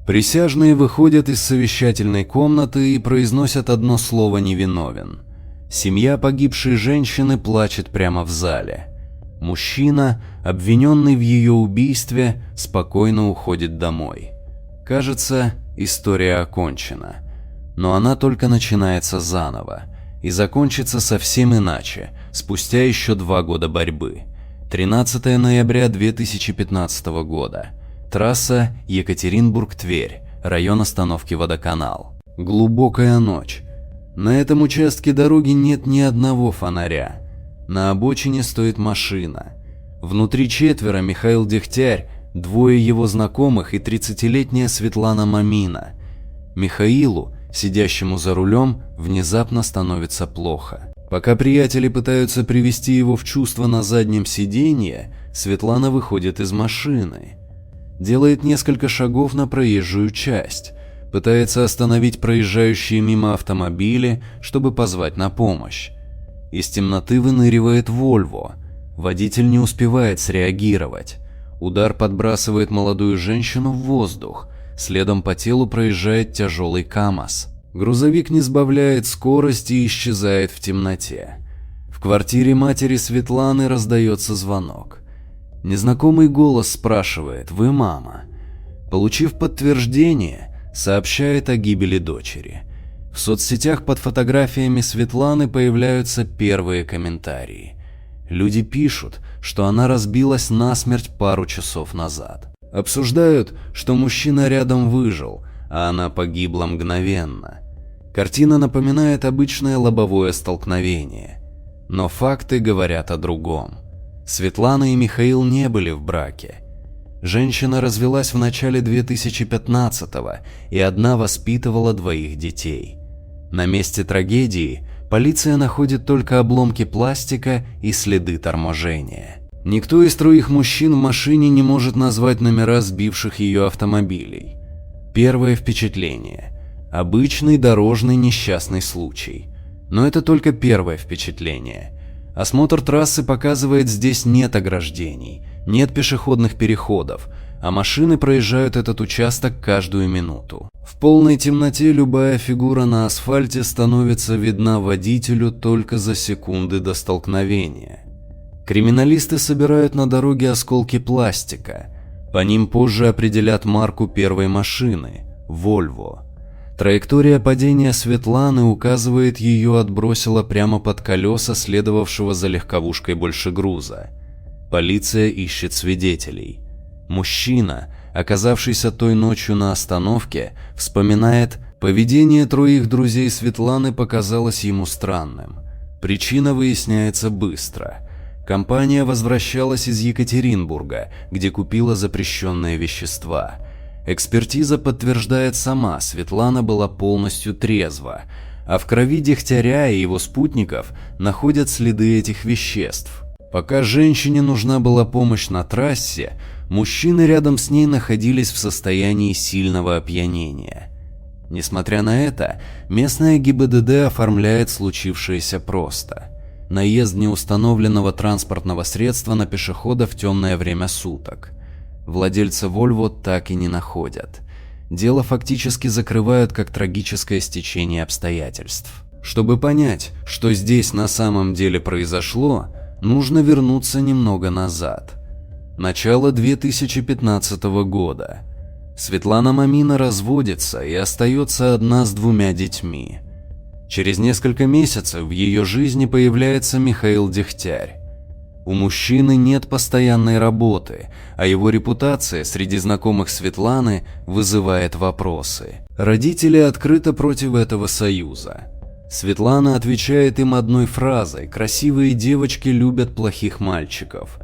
Присяжные выходят из совещательной комнаты и произносят одно слово «невиновен». Семья погибшей женщины плачет прямо в зале. Мужчина, обвиненный в ее убийстве, спокойно уходит домой. Кажется, история окончена. Но она только начинается заново и закончится совсем иначе, спустя еще 2 года борьбы. 13 ноября 2015 года. Трасса Екатеринбург-Тверь, район остановки Водоканал. Глубокая ночь. На этом участке дороги нет ни одного фонаря. На обочине стоит машина. Внутри 4: Михаил Дегтярь, 2 его знакомых и 30-летняя Светлана Мамина. Михаилу, сидящему за рулем, внезапно становится плохо. Пока приятели пытаются привести его в чувство на заднем сиденье, Светлана выходит из машины. Делает несколько шагов на проезжую часть, пытается остановить проезжающие мимо автомобили, чтобы позвать на помощь. Из темноты выныривает Volvo. Водитель не успевает среагировать. Удар подбрасывает молодую женщину в воздух, следом по телу проезжает тяжелый КАМАЗ. Грузовик не сбавляет скорости и исчезает в темноте. В квартире матери Светланы раздается звонок. Незнакомый голос спрашивает: «Вы мама?». Получив подтверждение, сообщает о гибели дочери. В соцсетях под фотографиями Светланы появляются первые комментарии. Люди пишут, что она разбилась насмерть пару часов назад. Обсуждают, что мужчина рядом выжил, а она погибла мгновенно. Картина напоминает обычное лобовое столкновение. Но факты говорят о другом. Светлана и Михаил не были в браке. Женщина развелась в начале 2015-го и одна воспитывала 2 детей. На месте трагедии полиция находит только обломки пластика и следы торможения. Никто из 3 мужчин в машине не может назвать номера сбивших ее автомобилей. Первое впечатление – обычный дорожный несчастный случай. Но это только первое впечатление. Осмотр трассы показывает, здесь нет ограждений, нет пешеходных переходов, а машины проезжают этот участок каждую минуту. В полной темноте любая фигура на асфальте становится видна водителю только за секунды до столкновения. Криминалисты собирают на дороге осколки пластика. По ним позже определят марку первой машины – Volvo. Траектория падения Светланы указывает, ее отбросило прямо под колеса следовавшего за легковушкой большегруза. Полиция ищет свидетелей. Мужчина, оказавшийся той ночью на остановке, вспоминает: поведение 3 друзей Светланы показалось ему странным. Причина выясняется быстро. Компания возвращалась из Екатеринбурга, где купила запрещенные вещества. Экспертиза подтверждает, сама Светлана была полностью трезва, а в крови Дегтяря и его спутников находят следы этих веществ. Пока женщине нужна была помощь на трассе, мужчины рядом с ней находились в состоянии сильного опьянения. Несмотря на это, местная ГИБДД оформляет случившееся просто. Наезд неустановленного транспортного средства на пешехода в темное время суток. Владельца Volvo так и не находят. Дело фактически закрывают как трагическое стечение обстоятельств. Чтобы понять, что здесь на самом деле произошло, нужно вернуться немного назад. Начало 2015 года. Светлана Мамина разводится и остается одна с 2 детьми. Через несколько месяцев в ее жизни появляется Михаил Дегтярь. У мужчины нет постоянной работы, а его репутация среди знакомых Светланы вызывает вопросы. Родители открыто против этого союза. Светлана отвечает им одной фразой: «Красивые девочки любят плохих мальчиков».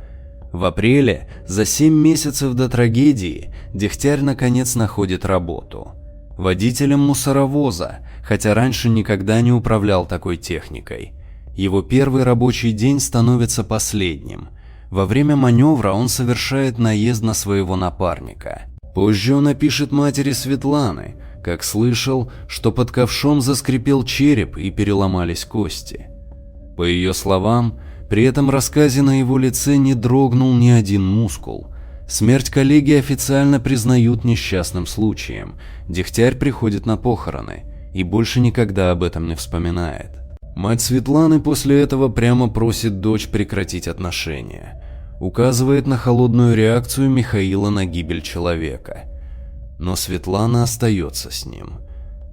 В апреле, за 7 месяцев до трагедии, Дегтярь наконец находит работу. Водителем мусоровоза, хотя раньше никогда не управлял такой техникой. Его первый рабочий день становится последним. Во время маневра он совершает наезд на своего напарника. Позже он напишет матери Светланы, как слышал, что под ковшом заскрипел череп и переломались кости. По ее словам, при этом рассказе на его лице не дрогнул ни один мускул. Смерть коллеги официально признают несчастным случаем. Дегтярь приходит на похороны и больше никогда об этом не вспоминает. Мать Светланы после этого прямо просит дочь прекратить отношения. Указывает на холодную реакцию Михаила на гибель человека. Но Светлана остается с ним.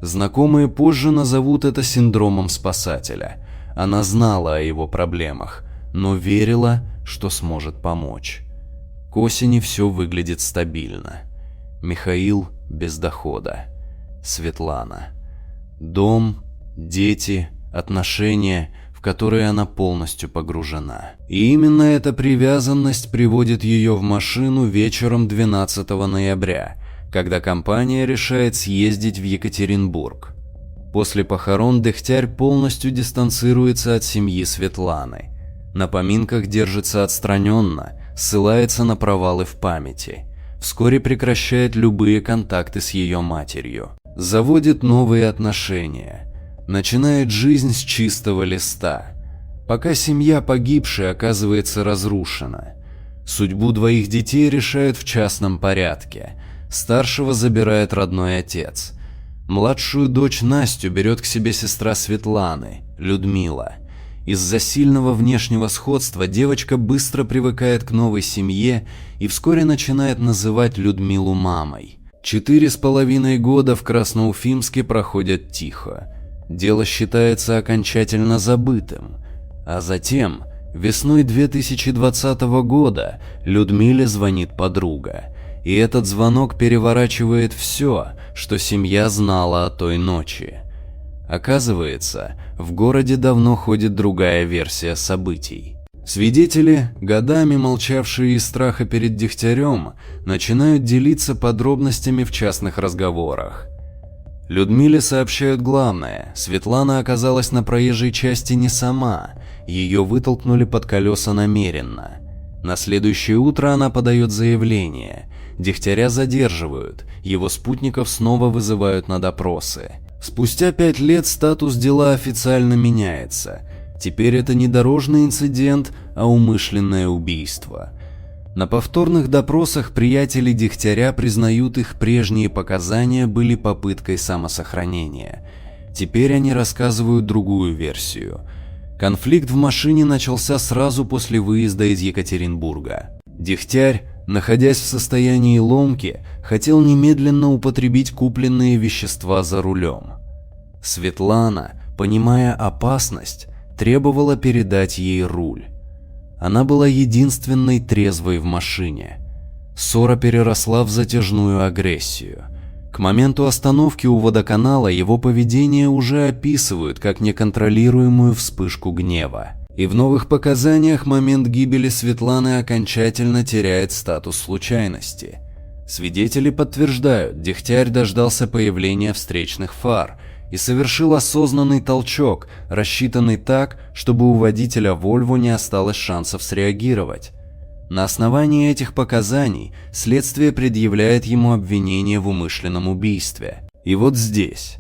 Знакомые позже назовут это синдромом спасателя. Она знала о его проблемах, но верила, что сможет помочь. К осени все выглядит стабильно. Михаил без дохода. Светлана. Дом, дети, отношения, в которые она полностью погружена. И именно эта привязанность приводит ее в машину вечером 12 ноября, когда компания решает съездить в Екатеринбург. После похорон Дегтярь полностью дистанцируется от семьи Светланы. На поминках держится отстраненно, ссылается на провалы в памяти. Вскоре прекращает любые контакты с ее матерью. Заводит новые отношения. Начинает жизнь с чистого листа. Пока семья погибшей оказывается разрушена. Судьбу двоих детей решают в частном порядке. Старшего забирает родной отец. Младшую дочь Настю берет к себе сестра Светланы, Людмила. Из-за сильного внешнего сходства девочка быстро привыкает к новой семье и вскоре начинает называть Людмилу мамой. 4,5 года в Красноуфимске проходят тихо. Дело считается окончательно забытым. А затем, весной 2020 года, Людмиле звонит подруга. И этот звонок переворачивает все, что семья знала о той ночи. Оказывается, в городе давно ходит другая версия событий. Свидетели, годами молчавшие из страха перед Дегтярем, начинают делиться подробностями в частных разговорах. Людмиле сообщают главное: Светлана оказалась на проезжей части не сама, ее вытолкнули под колеса намеренно. На следующее утро она подает заявление. Дегтяря задерживают, его спутников снова вызывают на допросы. Спустя 5 лет статус дела официально меняется. Теперь это не дорожный инцидент, а умышленное убийство. На повторных допросах приятели Дегтяря признают, их прежние показания были попыткой самосохранения. Теперь они рассказывают другую версию. Конфликт в машине начался сразу после выезда из Екатеринбурга. Дегтярь, находясь в состоянии ломки, хотел немедленно употребить купленные вещества за рулем. Светлана, понимая опасность, требовала передать ей руль. Она была единственной трезвой в машине. Ссора переросла в затяжную агрессию. К моменту остановки у водоканала его поведение уже описывают как неконтролируемую вспышку гнева. И в новых показаниях момент гибели Светланы окончательно теряет статус случайности. Свидетели подтверждают, Дегтярь дождался появления встречных фар и совершил осознанный толчок, рассчитанный так, чтобы у водителя Volvo не осталось шансов среагировать. На основании этих показаний следствие предъявляет ему обвинение в умышленном убийстве. И вот здесь,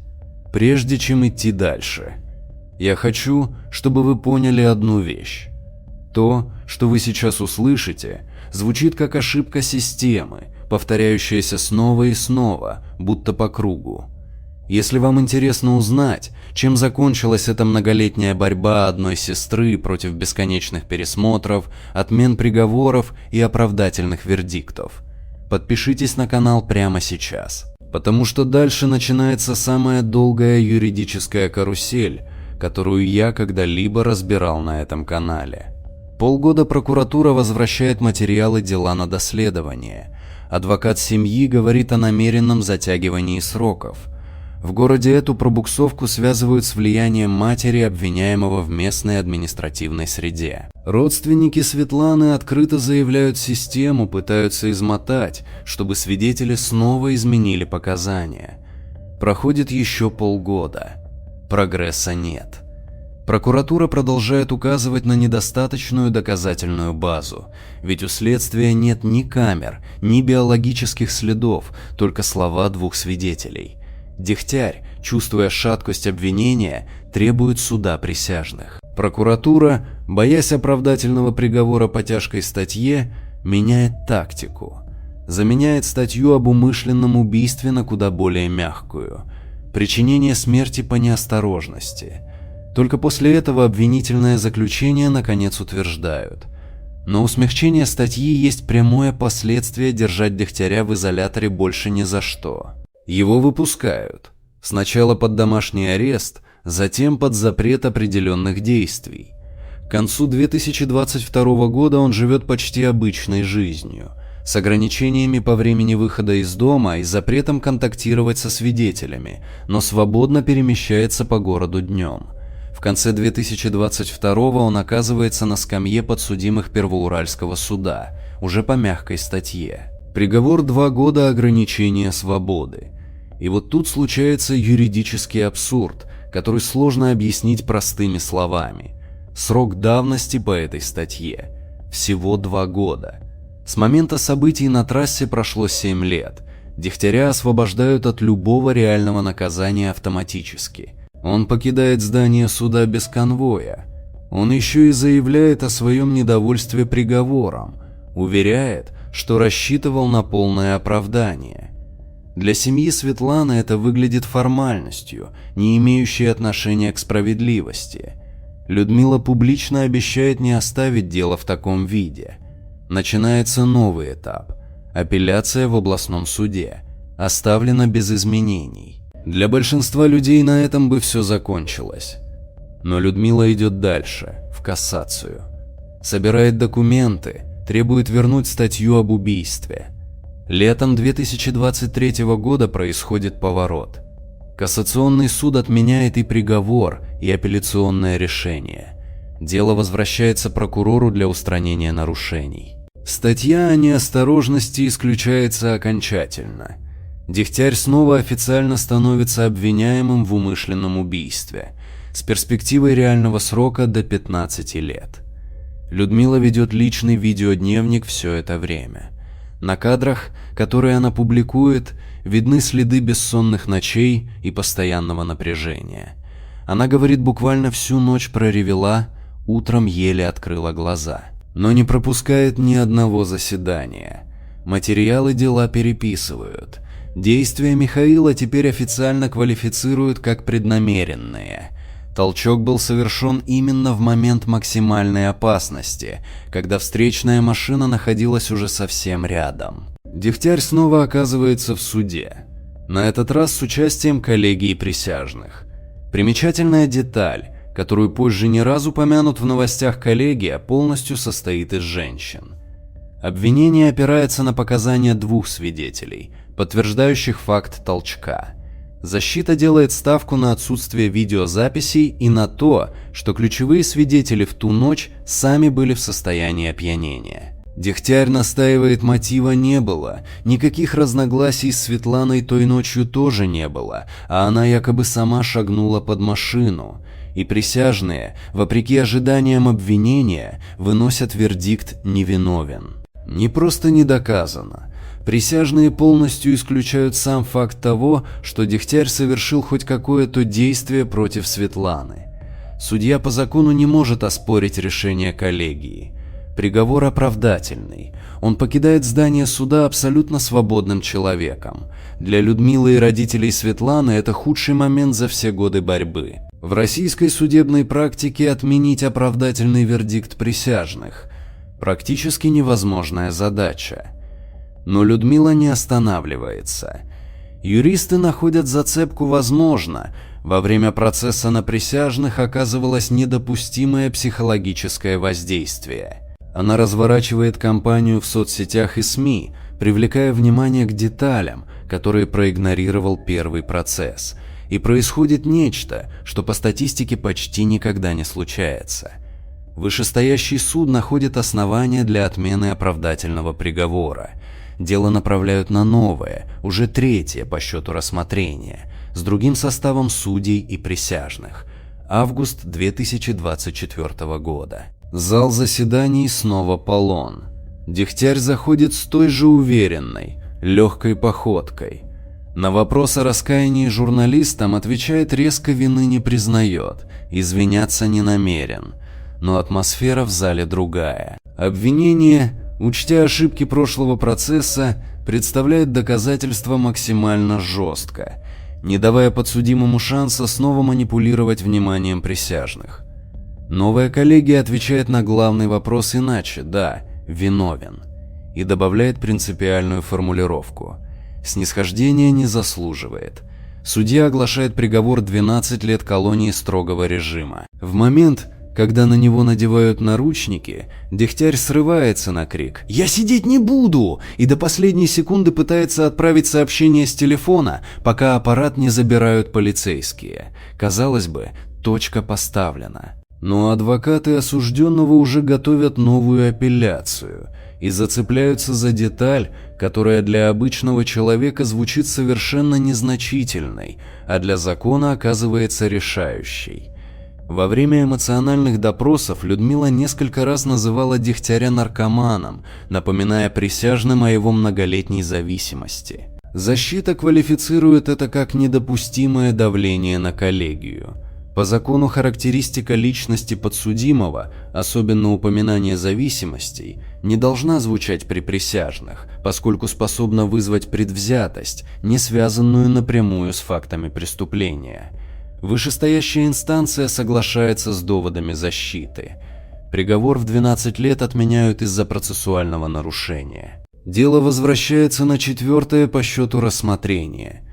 прежде чем идти дальше, я хочу, чтобы вы поняли одну вещь. То, что вы сейчас услышите, звучит как ошибка системы, повторяющаяся снова и снова, будто по кругу. Если вам интересно узнать, чем закончилась эта многолетняя борьба одной сестры против бесконечных пересмотров, отмен приговоров и оправдательных вердиктов, подпишитесь на канал прямо сейчас, потому что дальше начинается самая долгая юридическая карусель, которую я когда-либо разбирал на этом канале. Полгода прокуратура возвращает материалы дела на доследование. Адвокат семьи говорит о намеренном затягивании сроков. В городе эту пробуксовку связывают с влиянием матери обвиняемого в местной административной среде. Родственники Светланы открыто заявляют систему, пытаются измотать, чтобы свидетели снова изменили показания. Проходит еще полгода. Прогресса нет. Прокуратура продолжает указывать на недостаточную доказательную базу, ведь у следствия нет ни камер, ни биологических следов, только слова двух свидетелей. Дегтярь, чувствуя шаткость обвинения, требует суда присяжных. Прокуратура, боясь оправдательного приговора по тяжкой статье, меняет тактику, заменяет статью об умышленном убийстве на куда более мягкую – причинение смерти по неосторожности. Только после этого обвинительное заключение наконец утверждают. Но у смягчения статьи есть прямое последствие держать Дегтяря в изоляторе больше ни за что. Его выпускают. Сначала под домашний арест, затем под запрет определенных действий. К концу 2022 года он живет почти обычной жизнью, с ограничениями по времени выхода из дома и запретом контактировать со свидетелями, но свободно перемещается по городу днем. В конце 2022 он оказывается на скамье подсудимых Первоуральского суда, уже по мягкой статье. Приговор 2 года ограничения свободы. И вот тут случается юридический абсурд, который сложно объяснить простыми словами. Срок давности по этой статье – всего 2 года. С момента событий на трассе прошло 7 лет. Дегтяря освобождают от любого реального наказания автоматически. Он покидает здание суда без конвоя. Он еще и заявляет о своем недовольстве приговором, уверяет, что рассчитывал на полное оправдание. Для семьи Светланы это выглядит формальностью, не имеющей отношения к справедливости. Людмила публично обещает не оставить дело в таком виде. Начинается новый этап. Апелляция в областном суде. Оставлена без изменений. Для большинства людей на этом бы все закончилось. Но Людмила идет дальше, в кассацию. Собирает документы, требует вернуть статью об убийстве. Летом 2023 года происходит поворот. Кассационный суд отменяет и приговор, и апелляционное решение. Дело возвращается прокурору для устранения нарушений. Статья о неосторожности исключается окончательно. Дегтярь снова официально становится обвиняемым в умышленном убийстве, с перспективой реального срока до 15 лет. Людмила ведет личный видеодневник все это время. На кадрах, которые она публикует, видны следы бессонных ночей и постоянного напряжения. Она говорит, буквально всю ночь проревела, утром еле открыла глаза. Но не пропускает ни одного заседания. Материалы дела переписывают. Действия Михаила теперь официально квалифицируют как преднамеренные. Толчок был совершен именно в момент максимальной опасности, когда встречная машина находилась уже совсем рядом. Дегтярь снова оказывается в суде. На этот раз с участием коллегии присяжных. Примечательная деталь, которую позже не раз упомянут в новостях коллегия, полностью состоит из женщин. Обвинение опирается на показания 2 свидетелей, подтверждающих факт толчка. Защита делает ставку на отсутствие видеозаписей и на то, что ключевые свидетели в ту ночь сами были в состоянии опьянения. Дегтярь настаивает, мотива не было, никаких разногласий с Светланой той ночью тоже не было, а она якобы сама шагнула под машину. И присяжные, вопреки ожиданиям обвинения, выносят вердикт «невиновен». Не просто не доказано. Присяжные полностью исключают сам факт того, что Дегтярь совершил хоть какое-то действие против Светланы. Судья по закону не может оспорить решение коллегии. Приговор оправдательный. Он покидает здание суда абсолютно свободным человеком. Для Людмилы и родителей Светланы это худший момент за все годы борьбы. В российской судебной практике отменить оправдательный вердикт присяжных – практически невозможная задача. Но Людмила не останавливается. Юристы находят зацепку «возможно». Во время процесса на присяжных оказывалось недопустимое психологическое воздействие. Она разворачивает кампанию в соцсетях и СМИ, привлекая внимание к деталям, которые проигнорировал первый процесс. И происходит нечто, что по статистике почти никогда не случается. Вышестоящий суд находит основания для отмены оправдательного приговора. Дело направляют на новое, уже 3-е по счету рассмотрение, с другим составом судей и присяжных. Август 2024 года. Зал заседаний снова полон. Дегтярь заходит с той же уверенной, легкой походкой. На вопрос о раскаянии журналистам отвечает резко, вины не признает, извиняться не намерен. Но атмосфера в зале другая. Обвинение учтя ошибки прошлого процесса, представляет доказательства максимально жестко, не давая подсудимому шанса снова манипулировать вниманием присяжных. Новая коллегия отвечает на главный вопрос иначе: да, виновен, и добавляет принципиальную формулировку: снисхождения не заслуживает. Судья оглашает приговор 12 лет колонии строгого режима. В момент, когда на него надевают наручники, Дегтярь срывается на крик «Я сидеть не буду!» и до последней секунды пытается отправить сообщение с телефона, пока аппарат не забирают полицейские. Казалось бы, точка поставлена. Но адвокаты осужденного уже готовят новую апелляцию и зацепляются за деталь, которая для обычного человека звучит совершенно незначительной, а для закона оказывается решающей. Во время эмоциональных допросов Людмила несколько раз называла Дегтяря наркоманом, напоминая присяжным о его многолетней зависимости. Защита квалифицирует это как недопустимое давление на коллегию. По закону характеристика личности подсудимого, особенно упоминание зависимостей, не должна звучать при присяжных, поскольку способна вызвать предвзятость, не связанную напрямую с фактами преступления. Вышестоящая инстанция соглашается с доводами защиты. Приговор в 12 лет отменяют из-за процессуального нарушения. Дело возвращается на 4-е по счету рассмотрение.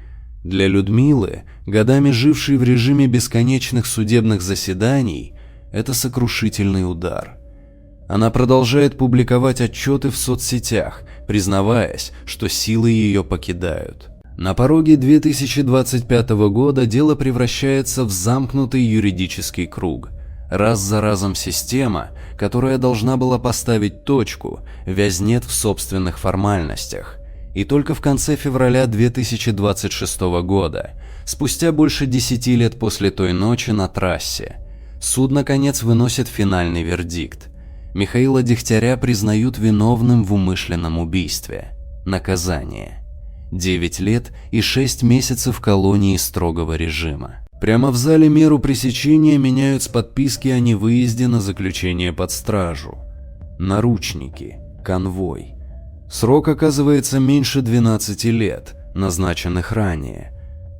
Для Людмилы, годами жившей в режиме бесконечных судебных заседаний, это сокрушительный удар. Она продолжает публиковать отчеты в соцсетях, признаваясь, что силы ее покидают. На пороге 2025 года дело превращается в замкнутый юридический круг. Раз за разом система, которая должна была поставить точку, вязнет в собственных формальностях. И только в конце февраля 2026 года, спустя больше 10 лет после той ночи на трассе, суд наконец выносит финальный вердикт. Михаила Дегтяря признают виновным в умышленном убийстве. Наказание: 9 лет и 6 месяцев колонии строгого режима. Прямо в зале меру пресечения меняют с подписки о невыезде на заключение под стражу. Наручники, конвой. Срок оказывается меньше 12 лет, назначенных ранее.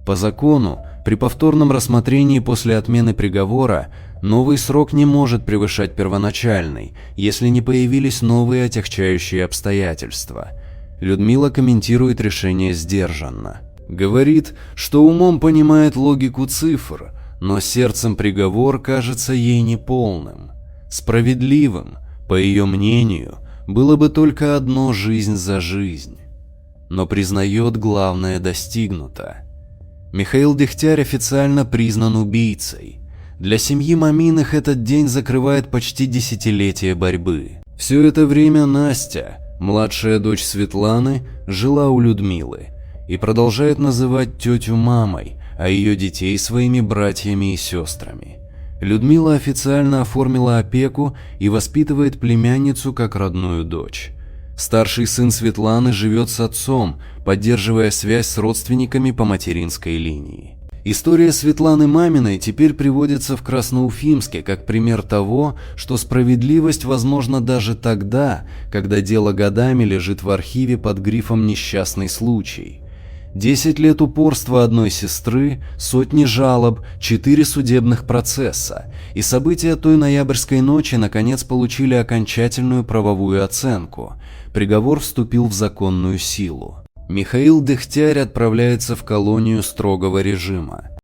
По закону, при повторном рассмотрении после отмены приговора, новый срок не может превышать первоначальный, если не появились новые отягчающие обстоятельства. Людмила комментирует решение сдержанно. Говорит, что умом понимает логику цифр, но сердцем приговор кажется ей неполным. Справедливым, по ее мнению, было бы только одно: жизнь за жизнь. Но признает, главное достигнуто. Михаил Дегтярь официально признан убийцей. Для семьи Маминых этот день закрывает почти десятилетие борьбы. Все это время Настя, младшая дочь Светланы, жила у Людмилы и продолжает называть тетю мамой, а ее детей своими братьями и сестрами. Людмила официально оформила опеку и воспитывает племянницу как родную дочь. Старший сын Светланы живет с отцом, поддерживая связь с родственниками по материнской линии. История Светланы Маминой теперь приводится в Красноуфимске как пример того, что справедливость возможна даже тогда, когда дело годами лежит в архиве под грифом «несчастный случай». 10 лет упорства одной сестры, сотни жалоб, 4 судебных процесса, и события той ноябрьской ночи наконец получили окончательную правовую оценку. Приговор вступил в законную силу. Михаил Дегтярь отправляется в колонию строгого режима.